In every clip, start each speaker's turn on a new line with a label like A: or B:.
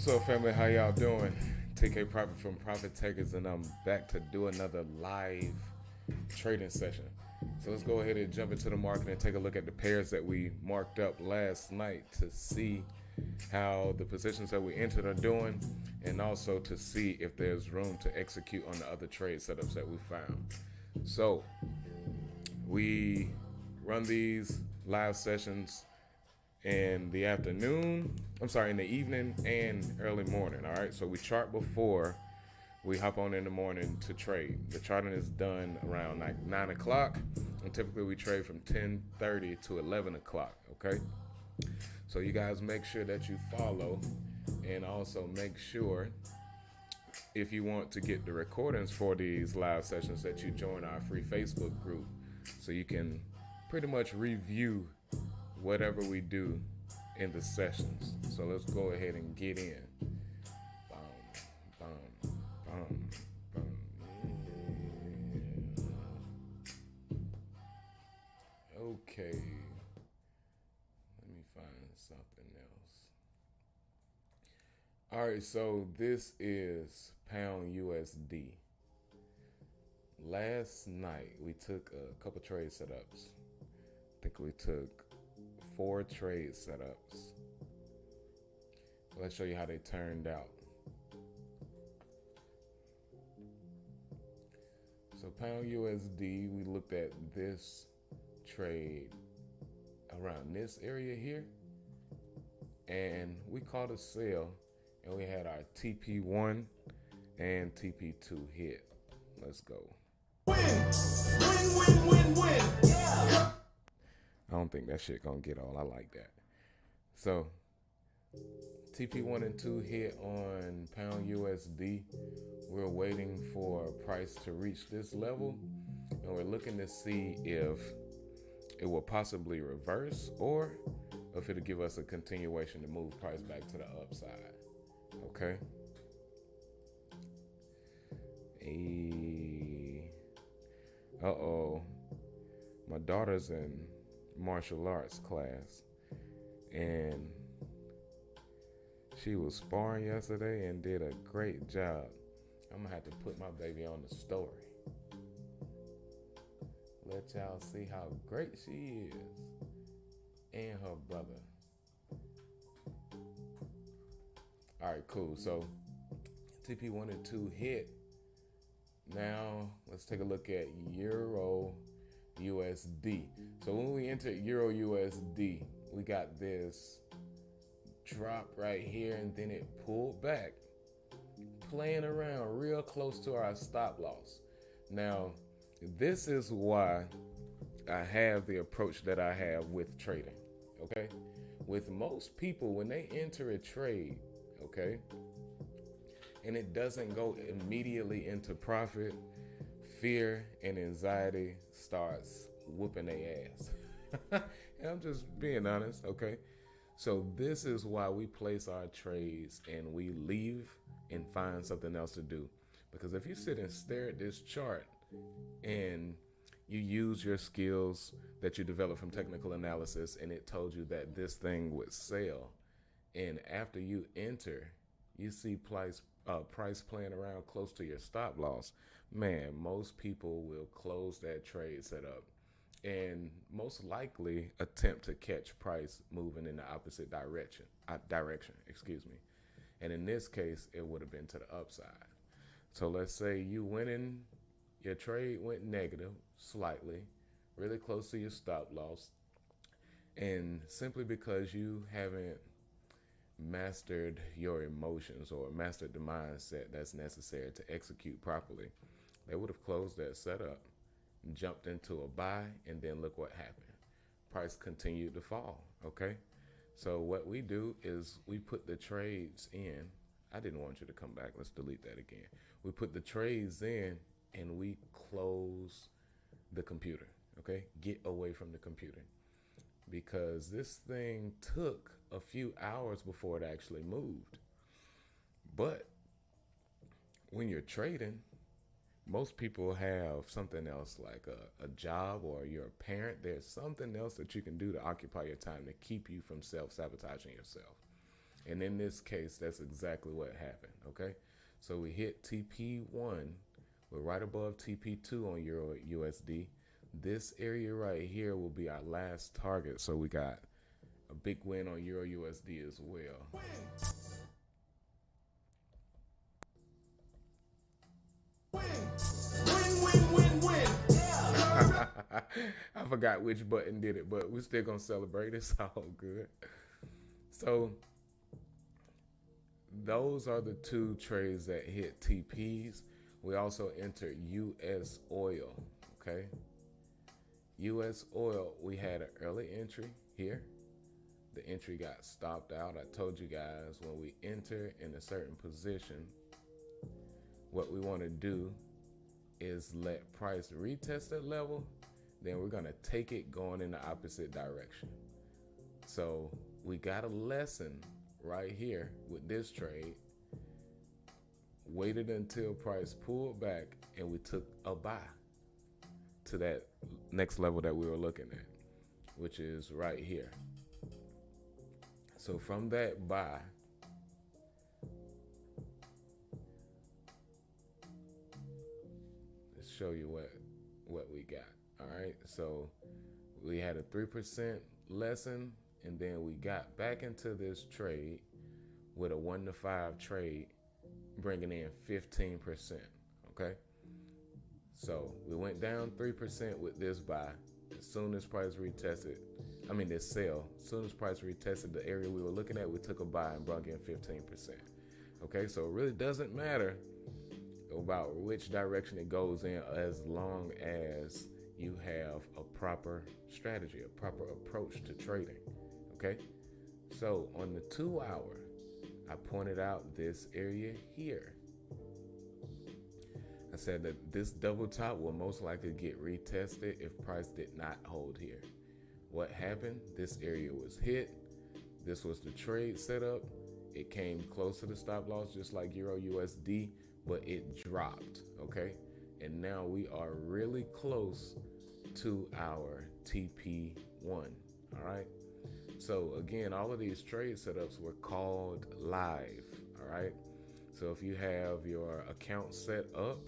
A: What's up, family? How y'all doing? TK Profit from Profit Takers, and I'm back to do another live trading session. So let's go ahead and jump into the market and take a look at the pairs that we marked up last night to see how the positions that we entered are doing, and also to see if there's room to execute on the other trade setups that we found. So we run these live sessions in the afternoon, in the evening and early morning. All right, so we chart before we hop on in the morning to trade. The charting is done around like 9 o'clock, and typically we trade from 10:30 to 11 o'clock. Okay, so you guys make sure that you follow, and also make sure, if you want to get the recordings for these live sessions, that you join our free Facebook group so you can pretty much review whatever we do in the sessions. So let's go ahead and get in. Boom, boom, boom, boom. Yeah. Okay. Let me find something else. All right, so this is pound USD. Last night we took a couple trade setups. I think we took 4 trade setups. Let's show you how they turned out. So pound USD, we looked at this trade around this area here, and we caught a sell, and we had our TP1 and TP2 hit. Let's go. Win, win, win, win, win. Yeah. I don't think that shit gonna get all. I like that. So TP1 and 2 hit on pound USD. We're waiting for price to reach this level, and we're looking to see if it will possibly reverse or if it'll give us a continuation to move price back to the upside. Okay. My daughter's in martial arts class, and she was sparring yesterday and did a great job. I'm gonna have to put my baby on the story. Let y'all see how great she is, and her brother. All right, cool. So TP1 and 2 hit. Now let's take a look at Euro USD. So when we entered Euro USD, we got this drop right here, and then it pulled back, playing around real close to our stop loss. Now, this is why I have the approach that I have with trading, okay? With most people, when they enter a trade, okay, and it doesn't go immediately into profit, fear and anxiety starts whooping their ass. And I'm just being honest, okay? So this is why we place our trades and we leave and find something else to do. Because if you sit and stare at this chart and you use your skills that you develop from technical analysis, and it told you that this thing would sell, and after you enter, you see price playing around close to your stop loss, man, most people will close that trade setup and most likely attempt to catch price moving in the opposite direction. And in this case, it would have been to the upside. So let's say you went in, your trade went negative slightly, really close to your stop loss, and simply because you haven't mastered your emotions or mastered the mindset that's necessary to execute properly, they would have closed that setup, jumped into a buy, and then look what happened. Price continued to fall, okay? So what we do is we put the trades in. I didn't want you to come back. Let's delete that again. We put the trades in and we close the computer, okay? Get away from the computer. Because this thing took a few hours before it actually moved. But when you're trading, most people have something else, like a job, or you're a parent. There's something else that you can do to occupy your time to keep you from self-sabotaging yourself. And in this case, that's exactly what happened, okay? So we hit TP1, we're right above TP2 on Euro USD. This area right here will be our last target. So we got a big win on Euro USD as well. Win. Yeah. I forgot which button did it, but we're still gonna celebrate. It's all good. So those are the two trades that hit TPs. We also entered US oil. Okay. US oil, we had an early entry here. The entry got stopped out. I told you guys when we enter in a certain position, what we want to do is let price retest that level. Then we're going to take it going in the opposite direction. So we got a lesson right here with this trade. Waited until price pulled back and we took a buy to that next level that we were looking at, which is right here. So from that buy, let's show you what we got. All right, so we had a 3% lesson, and then we got back into this trade with a 1 to 5 trade, bringing in 15%. Okay, so we went down 3% with this buy. As soon as price retested, this sell, as soon as price retested the area we were looking at, we took a buy and brought in 15%. Okay, so it really doesn't matter about which direction it goes in as long as you have a proper strategy, a proper approach to trading. Okay, so on the 2 hour, I pointed out this area here. I said that this double top will most likely get retested if price did not hold here. What happened? This area was hit. This was the trade setup. It came close to the stop loss, just like Euro USD, but it dropped, okay? And now we are really close to our TP1, all right? So again, all of these trade setups were called live, all right? So if you have your account set up,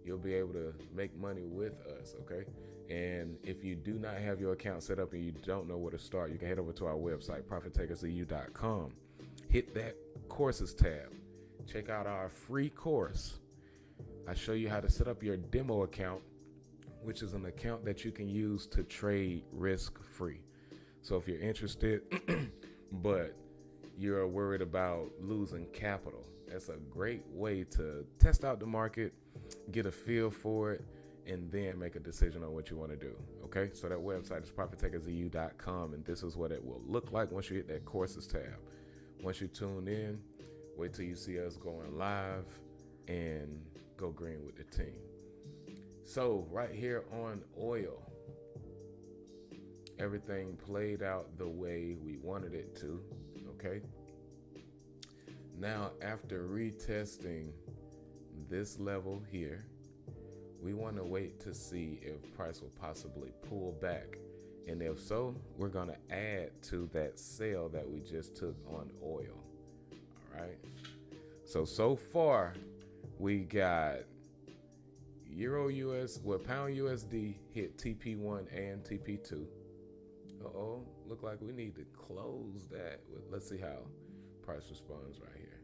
A: you'll be able to make money with us, okay? And if you do not have your account set up and you don't know where to start, you can head over to our website, ProfitTakersEU.com. Hit that courses tab. Check out our free course. I show you how to set up your demo account, which is an account that you can use to trade risk-free. So if you're interested, but you're worried about losing capital, that's a great way to test out the market, get a feel for it, and then make a decision on what you want to do. Okay, so that website is ProfitTakersEU.com, and this is what it will look like once you hit that courses tab. Once you tune in, wait till you see us going live and go green with the team. So right here on oil, everything played out the way we wanted it to, okay? Now, after retesting this level here, we want to wait to see if price will possibly pull back. And if so, we're going to add to that sale that we just took on oil. All right. So far, we got pound USD hit TP1 and TP2. Look like we need to close that. Let's see how price responds right here.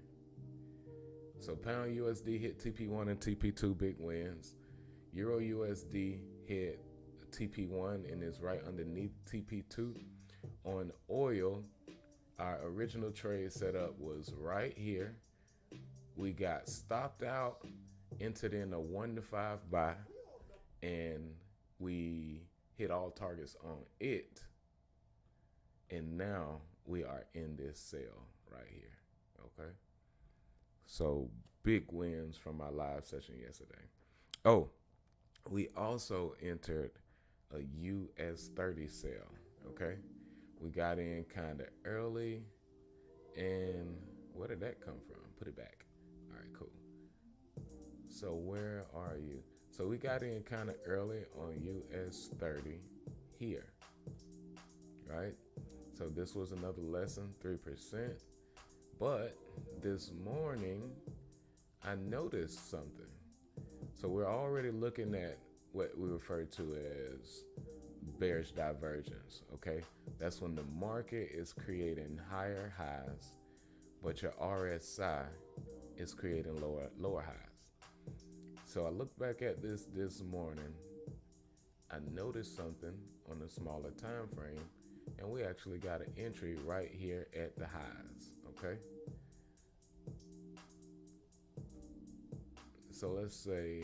A: So pound USD hit TP1 and TP2, big wins. Euro USD hit TP1 and is right underneath TP2. On oil, our original trade setup was right here. We got stopped out, entered in a 1 to 5 buy, and we hit all targets on it. And now we are in this sale right here, okay? So big wins from our live session yesterday. Oh, we also entered a US 30 sale, okay? We got in kind of early, and where did that come from? Put it back. All right, cool. So where are you? So we got in kind of early on US 30 here, right? So this was another lesson, 3%. But this morning, I noticed something. So we're already looking at what we refer to as bearish divergence, okay? That's when the market is creating higher highs, but your RSI is creating lower highs. So I looked back at this morning. I noticed something on a smaller time frame, and we actually got an entry right here at the highs, okay? So let's say,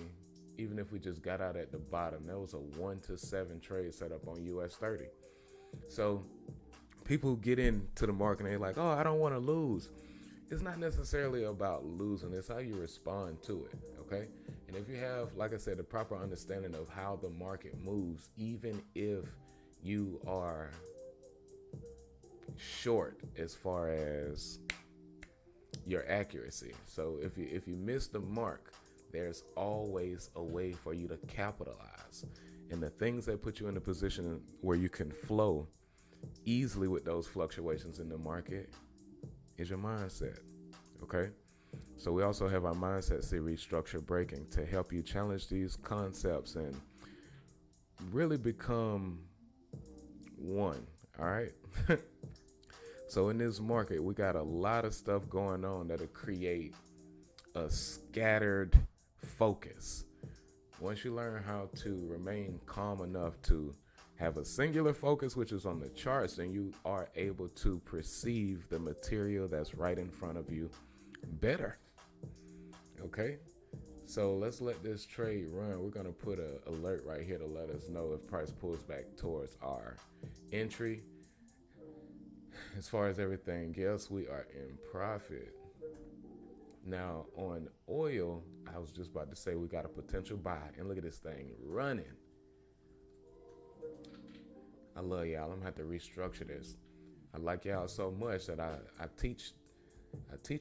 A: even if we just got out at the bottom, that was a 1 to 7 trade set up on US 30. So people get into the market and they're like, oh, I don't want to lose. It's not necessarily about losing. It's how you respond to it, okay? And if you have, like I said, the proper understanding of how the market moves, even if you are short as far as your accuracy. So if you miss the mark, there's always a way for you to capitalize. And the things that put you in a position where you can flow easily with those fluctuations in the market is your mindset, okay? So we also have our mindset series, Structure Breaking, to help you challenge these concepts and really become one, all right? So in this market, we got a lot of stuff going on that'll create a scattered focus. Once you learn how to remain calm enough to have a singular focus, which is on the charts, then you are able to perceive the material that's right in front of you better. Okay, so let's let this trade run. We're going to put an alert right here to let us know if price pulls back towards our entry. As far as everything else, we are in profit. Now on oil, I was just about to say we got a potential buy, and look at this thing running. I love y'all. I'm gonna have to restructure this. I like y'all so much that I teach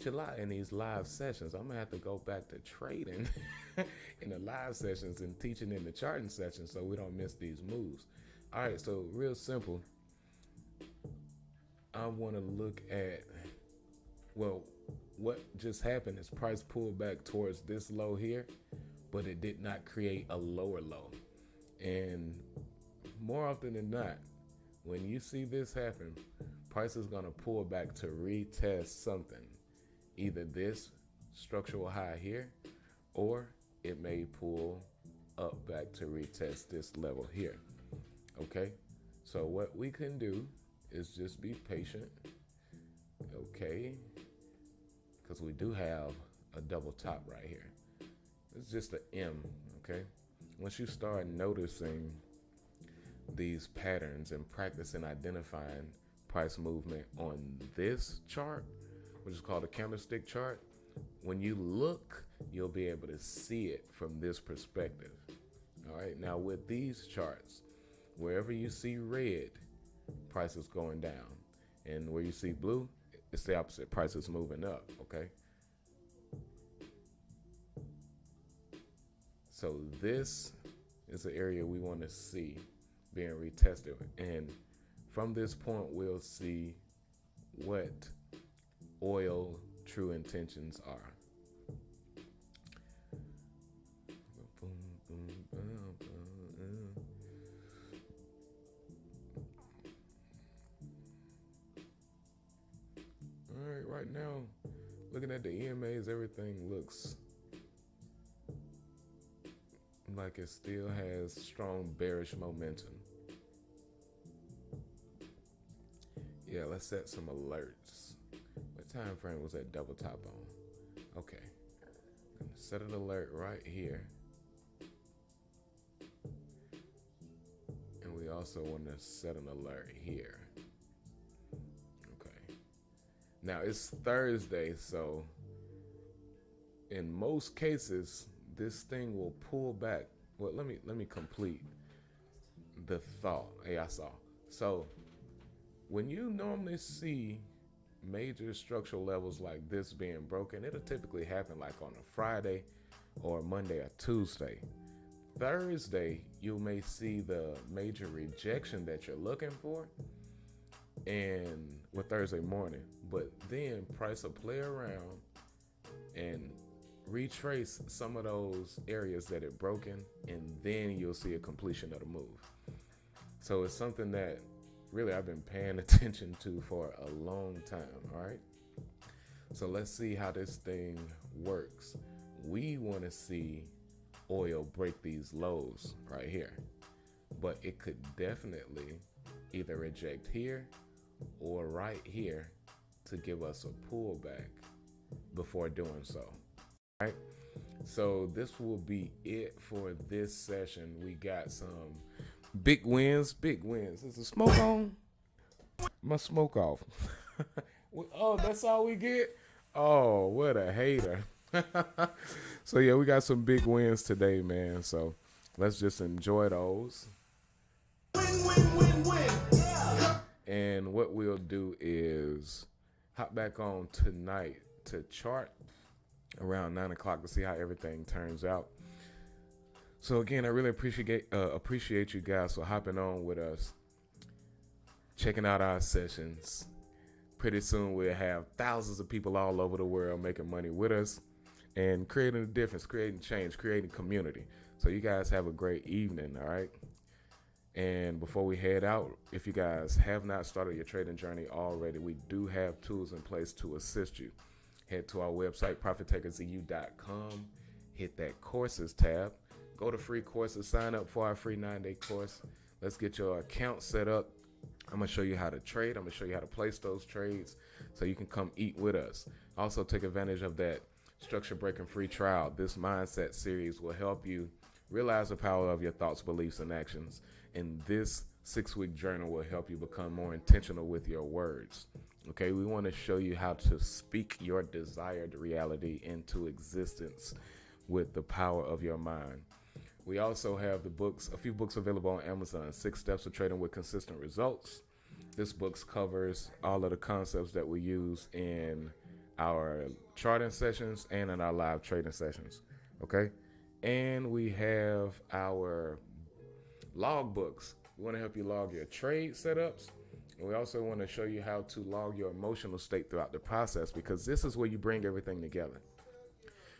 A: a lot in these live sessions. I'm gonna have to go back to trading in the live sessions and teaching in the charting sessions so we don't miss these moves. All right, so real simple. I want to look at, well, what just happened is price pulled back towards this low here, but it did not create a lower low. And more often than not, when you see this happen, price is going to pull back to retest something, either this structural high here, or it may pull up back to retest this level here. Okay, so what we can do is just be patient, okay, because we do have a double top right here. It's just an M, okay? Once you start noticing these patterns and practicing identifying price movement on this chart, which is called a candlestick chart, when you look, you'll be able to see it from this perspective. All right, now with these charts, wherever you see red, price is going down. And where you see blue, it's the opposite. Price is moving up, okay? So this is the area we want to see being retested. And from this point, we'll see what oil true intentions are. All right, right now, looking at the EMAs, everything looks like it still has strong bearish momentum. Yeah, let's set some alerts. What time frame was that double top on? Okay, I'm gonna set an alert right here. And we also want to set an alert here. Okay. Now it's Thursday, so in most cases, this thing will pull back. Well, let me complete the thought. Hey, I saw. So when you normally see major structural levels like this being broken, it'll typically happen like on a Friday or Monday or Tuesday. Thursday, you may see the major rejection that you're looking for, and with Thursday morning. But then Price will play around and retrace some of those areas that it broken, and then you'll see a completion of the move. So it's something that really I've been paying attention to for a long time. All right. So let's see how this thing works. We want to see oil break these lows right here, but it could definitely either reject here or right here to give us a pullback before doing so. All right. So this will be it for this session. We got some big wins. Is the smoke on? My smoke off. Oh, that's all we get? Oh, what a hater. So yeah, we got some big wins today, man. So let's just enjoy those. Win. Yeah. And what we'll do is hop back on tonight to chart around 9 o'clock to see how everything turns out. So again, I really appreciate you guys for hopping on with us, checking out our sessions. Pretty soon we'll have thousands of people all over the world making money with us and creating a difference, creating change, creating community. So you guys have a great evening, all right? And before we head out, if you guys have not started your trading journey already, we do have tools in place to assist you. Head to our website, ProfitTakersEU.com, hit that courses tab, go to free courses, sign up for our free 9-day course. Let's get your account set up. I'm going to show you how to trade. I'm going to show you how to place those trades so you can come eat with us. Also, take advantage of that structure breaking free trial. This mindset series will help you realize the power of your thoughts, beliefs, and actions. And this 6-week journal will help you become more intentional with your words. Okay, we want to show you how to speak your desired reality into existence with the power of your mind. We also have a few books available on Amazon. 6 Steps of Trading with Consistent Results. This book covers all of the concepts that we use in our charting sessions and in our live trading sessions. Okay, and we have our log books. We want to help you log your trade setups. And we also want to show you how to log your emotional state throughout the process, because this is where you bring everything together.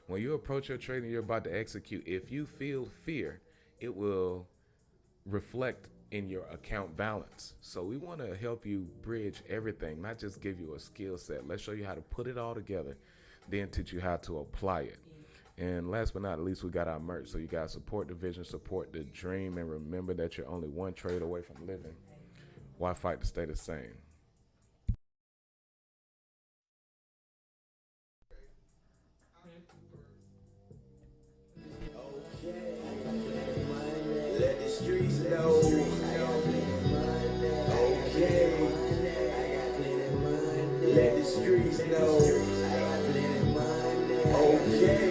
A: When you approach your trading, you're about to execute. If you feel fear, it will reflect in your account balance. So we want to help you bridge everything, not just give you a skill set. Let's show you how to put it all together, then teach you how to apply it. And last but not least, we got our merch. So you guys support the vision, support the dream, and remember that you're only one trade away from living. Why fight to stay the same?
B: Let the streets know. Okay. Let the streets know. Okay.